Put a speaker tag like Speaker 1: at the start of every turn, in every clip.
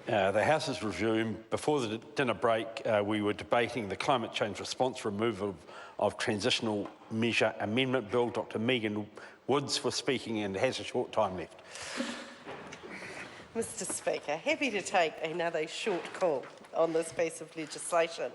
Speaker 1: The House has resumed. Before the dinner break, we were debating the climate change response removal of Transitional Measure Amendment Bill. Dr Megan Woods was speaking and has a short time left.
Speaker 2: Mr Speaker, happy to take another short call on this piece of legislation.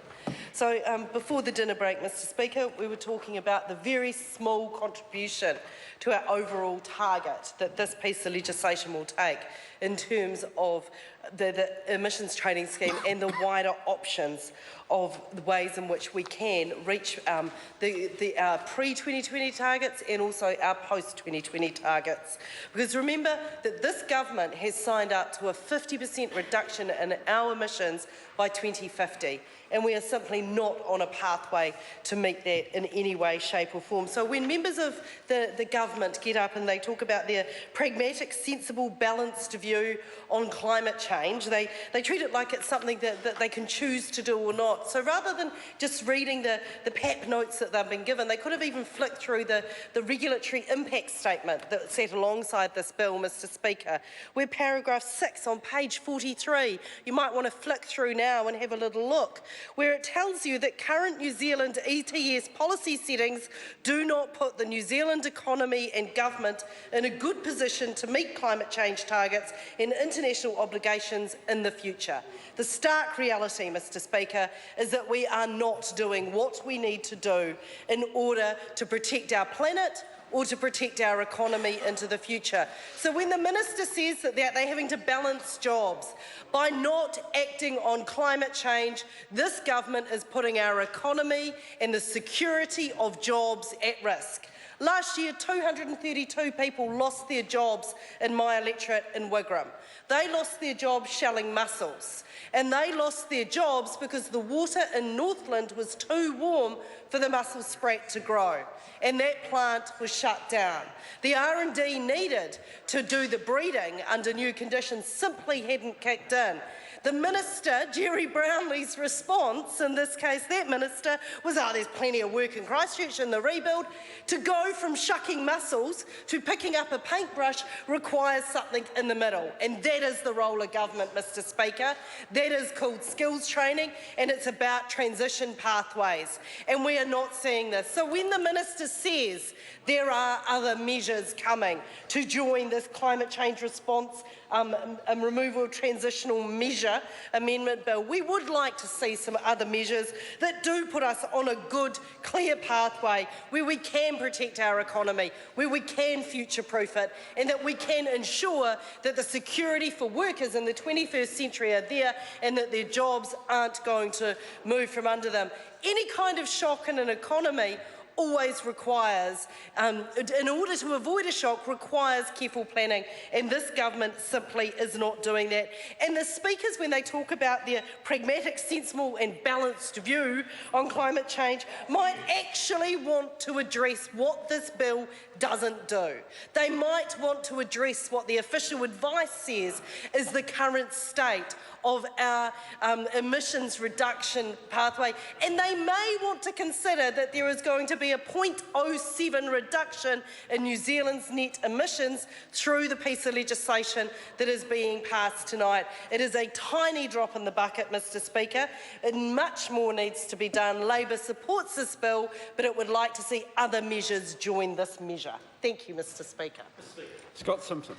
Speaker 2: So before the dinner break, Mr Speaker, we were talking about the very small contribution to our overall target that this piece of legislation will take in terms of the emissions trading scheme and the wider options of the ways in which we can reach our pre-2020 targets and also our post-2020 targets. Because remember that this government has signed up to a 50% reduction in our emissions by 2050, and we are simply not on a pathway to meet that in any way, shape or form. So when members of the government get up and they talk about their pragmatic, sensible, balanced view on climate change, they treat it like it's something that they can choose to do or not. So rather than just reading the PAP notes that they've been given, they could have even flicked through the regulatory impact statement that sat alongside this bill, Mr Speaker, where paragraph 6 on page 43, you might want to flick through now and have a little look, where it tells you that current New Zealand ETS policy settings do not put the New Zealand economy and government in a good position to meet climate change targets and international obligations in the future. The stark reality, Mr Speaker, is that we are not doing what we need to do in order to protect our planet or to protect our economy into the future. So when the Minister says that they're having to balance jobs, by not acting on climate change, this government is putting our economy and the security of jobs at risk. Last year, 232 people lost their jobs in my electorate in Wigram. They lost their jobs shelling mussels, and they lost their jobs because the water in Northland was too warm for the mussel sprat to grow, and that plant was shut down. The R&D needed to do the breeding under new conditions simply hadn't kicked in. The Minister, Jerry Brownlee's response, in this case that Minister, was, there's plenty of work in Christchurch in the rebuild. To go from shucking mussels to picking up a paintbrush requires something in the middle, and that is the role of government, Mr Speaker. That is called skills training, and it's about transition pathways, and we are not seeing this. So when the Minister says there are other measures coming to join this climate change response removal of transitional measure amendment bill, we would like to see some other measures that do put us on a good, clear pathway where we can protect our economy, where we can future-proof it, and that we can ensure that the security for workers in the 21st century are there and that their jobs aren't going to move from under them. Any kind of shock in an economy always requires, in order to avoid a shock, requires careful planning, and this government simply is not doing that. And the speakers, when they talk about their pragmatic, sensible and balanced view on climate change, might actually want to address what this bill doesn't do. They might want to address what the official advice says is the current state of our emissions reduction pathway, and they may want to consider that there is going to be a 0.07 reduction in New Zealand's net emissions through the piece of legislation that is being passed tonight. It is a tiny drop in the bucket, Mr Speaker, and much more needs to be done. Labor supports this bill, but it would like to see other measures join this measure. Thank you, Mr Speaker.
Speaker 1: Scott Simpson.